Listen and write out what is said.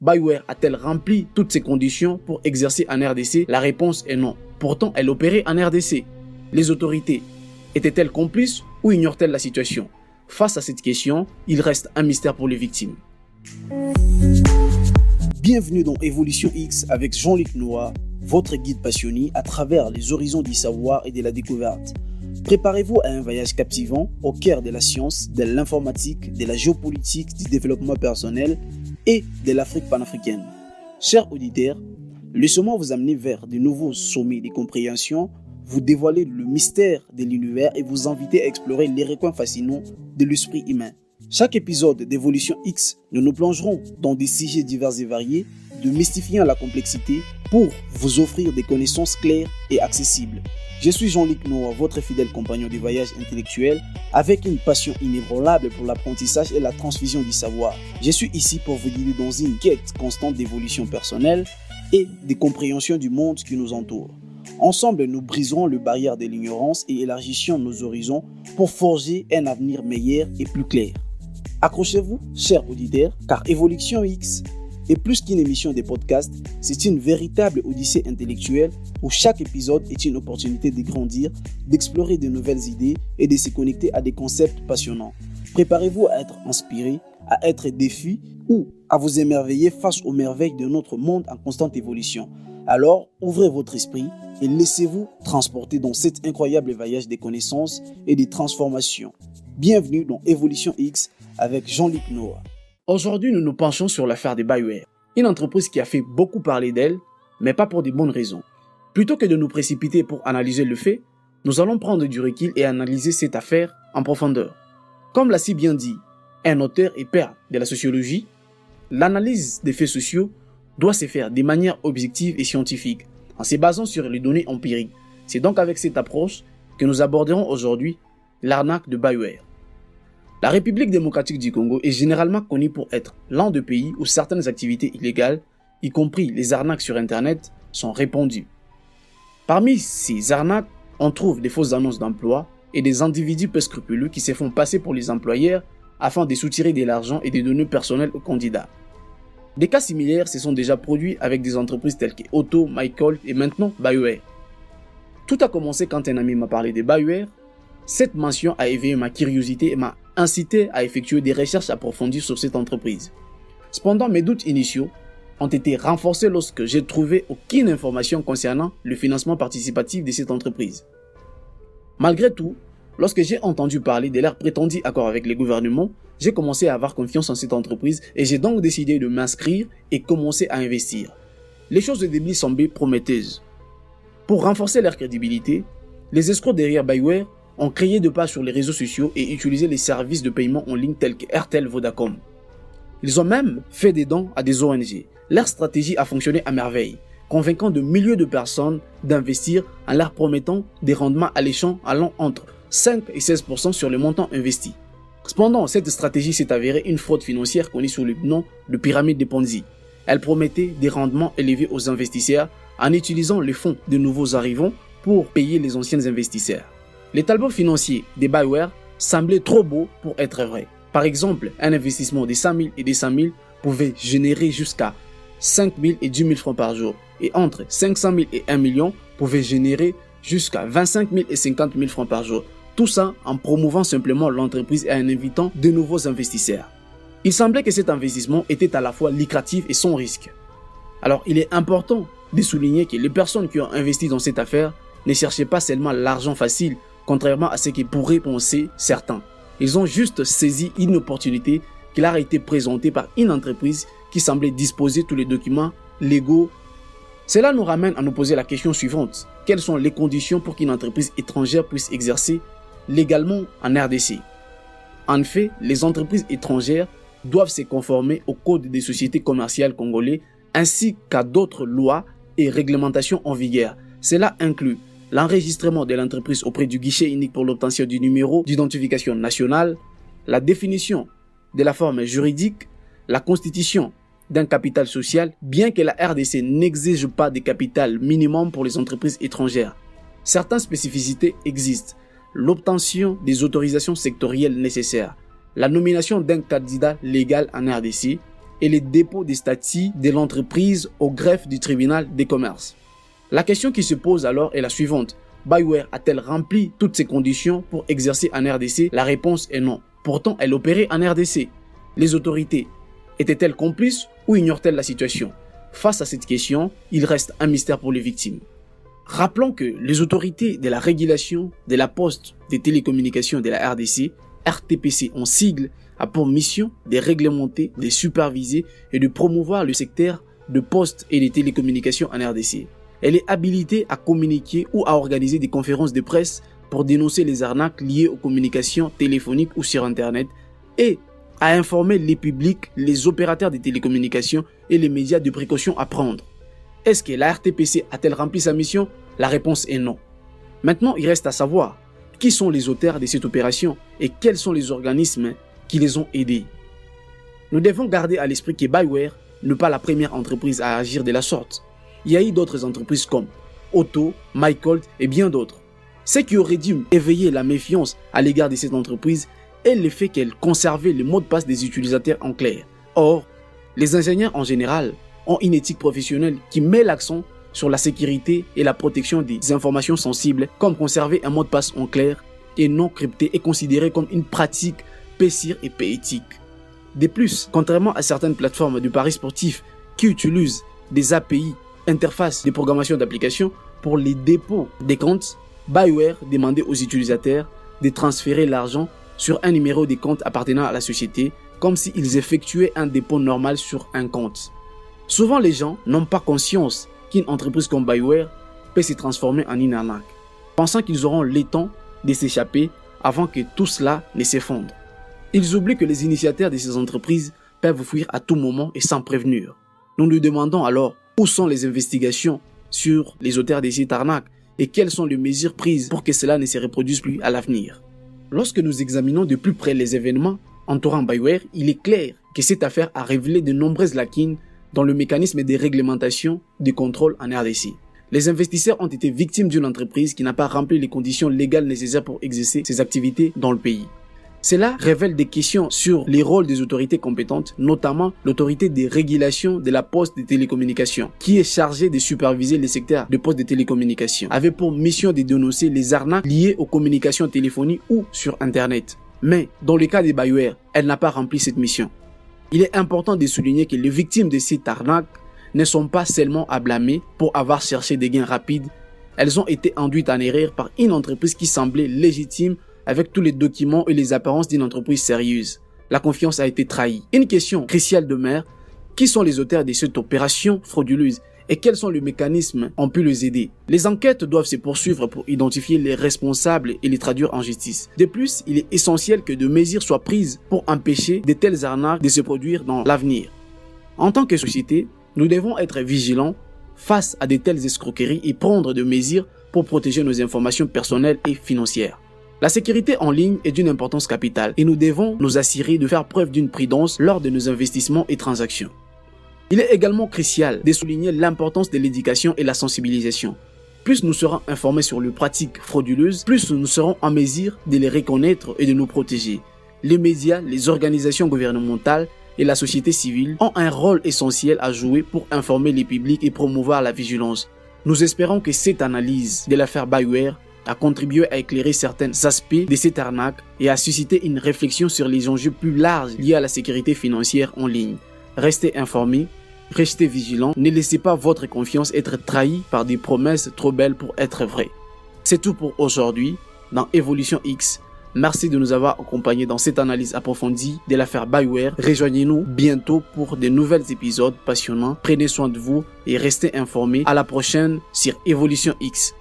BioWare a-t-elle rempli toutes ces conditions pour exercer en RDC? La réponse est non. Pourtant, elle opérait en RDC. Les autorités étaient-elles complices ou ignorent-elles la situation? Face à cette question, il reste un mystère pour les victimes. Bienvenue dans Évolution X avec Jean-Luc Noah, votre guide passionné à travers les horizons du savoir et de la découverte. Préparez-vous à un voyage captivant au cœur de la science, de l'informatique, de la géopolitique, du développement personnel et de l'Afrique panafricaine. Chers auditeurs, laissez-moi vous amener vers de nouveaux sommets de compréhension, vous dévoiler le mystère de l'univers et vous inviter à explorer les recoins fascinants de l'esprit humain. Chaque épisode d'Évolution X, nous nous plongerons dans des sujets divers et variés, de mystifiant la complexité pour vous offrir des connaissances claires et accessibles. Je suis Jean-Luc Noah, votre fidèle compagnon de voyage intellectuel, avec une passion inébranlable pour l'apprentissage et la transfusion du savoir. Je suis ici pour vous guider dans une quête constante d'évolution personnelle et de compréhension du monde qui nous entoure. Ensemble, nous briserons les barrières de l'ignorance et élargissons nos horizons pour forger un avenir meilleur et plus clair. Accrochez-vous, chers auditeurs, car Évolution X est plus qu'une émission de podcast, c'est une véritable odyssée intellectuelle où chaque épisode est une opportunité de grandir, d'explorer de nouvelles idées et de se connecter à des concepts passionnants. Préparez-vous à être inspiré, à être défi ou à vous émerveiller face aux merveilles de notre monde en constante évolution. Alors, ouvrez votre esprit et laissez-vous transporter dans cet incroyable voyage des connaissances et des transformations. Bienvenue dans Évolution X avec Jean-Luc Noah. Aujourd'hui, nous nous penchons sur l'affaire de BioWare, une entreprise qui a fait beaucoup parler d'elle, mais pas pour de bonnes raisons. Plutôt que de nous précipiter pour analyser le fait, nous allons prendre du recul et analyser cette affaire en profondeur. Comme l'a si bien dit un auteur et père de la sociologie, l'analyse des faits sociaux doit se faire de manière objective et scientifique, en se basant sur les données empiriques. C'est donc avec cette approche que nous aborderons aujourd'hui l'arnaque de BioWare. La République démocratique du Congo est généralement connue pour être l'un des pays où certaines activités illégales, y compris les arnaques sur Internet, sont répandues. Parmi ces arnaques, on trouve des fausses annonces d'emploi et des individus peu scrupuleux qui se font passer pour les employeurs afin de soutirer de l'argent et des données personnelles aux candidats. Des cas similaires se sont déjà produits avec des entreprises telles que Otto, Michael et maintenant BioWare. Tout a commencé quand un ami m'a parlé de BioWare. Cette mention a éveillé ma curiosité et m'a incité à effectuer des recherches approfondies sur cette entreprise. Cependant, mes doutes initiaux ont été renforcés lorsque j'ai trouvé aucune information concernant le financement participatif de cette entreprise. Malgré tout, lorsque j'ai entendu parler de leur prétendu accord avec les gouvernements, j'ai commencé à avoir confiance en cette entreprise et j'ai donc décidé de m'inscrire et commencer à investir. Les choses au début semblaient prometteuses. Pour renforcer leur crédibilité, les escrocs derrière BioWare ont créé de pages sur les réseaux sociaux et utilisé les services de paiement en ligne tels que RTL Vodacom. Ils ont même fait des dons à des ONG. Leur stratégie a fonctionné à merveille, convainquant de milliers de personnes d'investir en leur promettant des rendements alléchants allant entre 5 et 16% sur le montant investi. Cependant, cette stratégie s'est avérée une fraude financière connue sous le nom de pyramide de Ponzi. Elle promettait des rendements élevés aux investisseurs en utilisant les fonds de nouveaux arrivants pour payer les anciens investisseurs. Les tableaux financiers des BioWare semblaient trop beaux pour être vrais. Par exemple, un investissement de 100 000 et de 100 000 pouvait générer jusqu'à 5 000 et 10 000 francs par jour. Et entre 500 000 et 1 million pouvait générer jusqu'à 25 000 et 50 000 francs par jour. Tout ça en promouvant simplement l'entreprise et en invitant de nouveaux investisseurs. Il semblait que cet investissement était à la fois lucratif et sans risque. Alors, il est important de souligner que les personnes qui ont investi dans cette affaire ne cherchaient pas seulement l'argent facile, contrairement à ce que pourraient penser certains. Ils ont juste saisi une opportunité qui leur a été présentée par une entreprise qui semblait disposer de tous les documents légaux. Cela nous ramène à nous poser la question suivante. Quelles sont les conditions pour qu'une entreprise étrangère puisse exercer légalement en RDC? En effet, les entreprises étrangères doivent se conformer au Code des sociétés commerciales congolais ainsi qu'à d'autres lois et réglementations en vigueur. Cela inclut l'enregistrement de l'entreprise auprès du guichet unique pour l'obtention du numéro d'identification nationale, la définition de la forme juridique, la constitution d'un capital social, bien que la RDC n'exige pas de capital minimum pour les entreprises étrangères. Certaines spécificités existent. L'obtention des autorisations sectorielles nécessaires, la nomination d'un candidat légal en RDC et les dépôts des statuts de l'entreprise au greffe du tribunal des commerces. La question qui se pose alors est la suivante. Bioware a-t-elle rempli toutes ces conditions pour exercer en RDC? La réponse est non. Pourtant, elle opérait en RDC. Les autorités étaient-elles complices ou ignorent-elles la situation? Face à cette question, il reste un mystère pour les victimes. Rappelons que les autorités de la régulation de la poste des télécommunications de la RDC, RTPC en sigle, a pour mission de réglementer, de superviser et de promouvoir le secteur de postes et des télécommunications en RDC. Elle est habilitée à communiquer ou à organiser des conférences de presse pour dénoncer les arnaques liées aux communications téléphoniques ou sur Internet et à informer les publics, les opérateurs des télécommunications et les médias de précautions à prendre. Est-ce que la RTPC a-t-elle rempli sa mission? La réponse est non. Maintenant, il reste à savoir qui sont les auteurs de cette opération et quels sont les organismes qui les ont aidés. Nous devons garder à l'esprit que Bioware n'est pas la première entreprise à agir de la sorte. Il y a eu d'autres entreprises comme Otto, MyColt et bien d'autres. Ce qui aurait dû éveiller la méfiance à l'égard de cette entreprise est le fait qu'elle conservait les mots de passe des utilisateurs en clair. Or, les ingénieurs en général ont une éthique professionnelle qui met l'accent sur la sécurité et la protection des informations sensibles, comme conserver un mot de passe en clair et non crypté est considéré comme une pratique pire et peu éthique. De plus, contrairement à certaines plateformes de paris sportifs qui utilisent des API, interfaces de programmation d'applications, pour les dépôts des comptes, Bioware demandait aux utilisateurs de transférer l'argent sur un numéro de compte appartenant à la société, comme s'ils effectuaient un dépôt normal sur un compte. Souvent, les gens n'ont pas conscience qu'une entreprise comme Bioware peut se transformer en une arnaque, pensant qu'ils auront le temps de s'échapper avant que tout cela ne s'effondre. Ils oublient que les initiateurs de ces entreprises peuvent fuir à tout moment et sans prévenir. Nous nous demandons alors où sont les investigations sur les auteurs de cette arnaque et quelles sont les mesures prises pour que cela ne se reproduise plus à l'avenir. Lorsque nous examinons de plus près les événements entourant Bioware, il est clair que cette affaire a révélé de nombreuses lacunes dans le mécanisme de réglementation de contrôle en RDC. Les investisseurs ont été victimes d'une entreprise qui n'a pas rempli les conditions légales nécessaires pour exercer ses activités dans le pays. Cela révèle des questions sur les rôles des autorités compétentes, notamment l'autorité de régulation de la poste des télécommunications, qui est chargée de superviser les secteurs de poste de télécommunications, avait pour mission de dénoncer les arnaques liées aux communications téléphoniques ou sur Internet. Mais, dans le cas de Bioware, elle n'a pas rempli cette mission. Il est important de souligner que les victimes de cette arnaque ne sont pas seulement à blâmer pour avoir cherché des gains rapides, elles ont été induites en erreur par une entreprise qui semblait légitime avec tous les documents et les apparences d'une entreprise sérieuse. La confiance a été trahie. Une question cruciale demeure: qui sont les auteurs de cette opération frauduleuse et quels sont les mécanismes ont pu les aider? Les enquêtes doivent se poursuivre pour identifier les responsables et les traduire en justice. De plus, il est essentiel que des mesures soient prises pour empêcher de telles arnaques de se produire dans l'avenir. En tant que société, nous devons être vigilants face à de telles escroqueries et prendre des mesures pour protéger nos informations personnelles et financières. La sécurité en ligne est d'une importance capitale et nous devons nous assurer de faire preuve d'une prudence lors de nos investissements et transactions. Il est également crucial de souligner l'importance de l'éducation et la sensibilisation. Plus nous serons informés sur les pratiques frauduleuses, plus nous serons en mesure de les reconnaître et de nous protéger. Les médias, les organisations gouvernementales et la société civile ont un rôle essentiel à jouer pour informer les publics et promouvoir la vigilance. Nous espérons que cette analyse de l'affaire Bioware a contribué à éclairer certains aspects de cette arnaque et à susciter une réflexion sur les enjeux plus larges liés à la sécurité financière en ligne. Restez informés, restez vigilants, ne laissez pas votre confiance être trahie par des promesses trop belles pour être vraies. C'est tout pour aujourd'hui dans Evolution X. Merci de nous avoir accompagnés dans cette analyse approfondie de l'affaire Bioware. Rejoignez-nous bientôt pour de nouveaux épisodes passionnants. Prenez soin de vous et restez informés. À la prochaine sur Evolution X.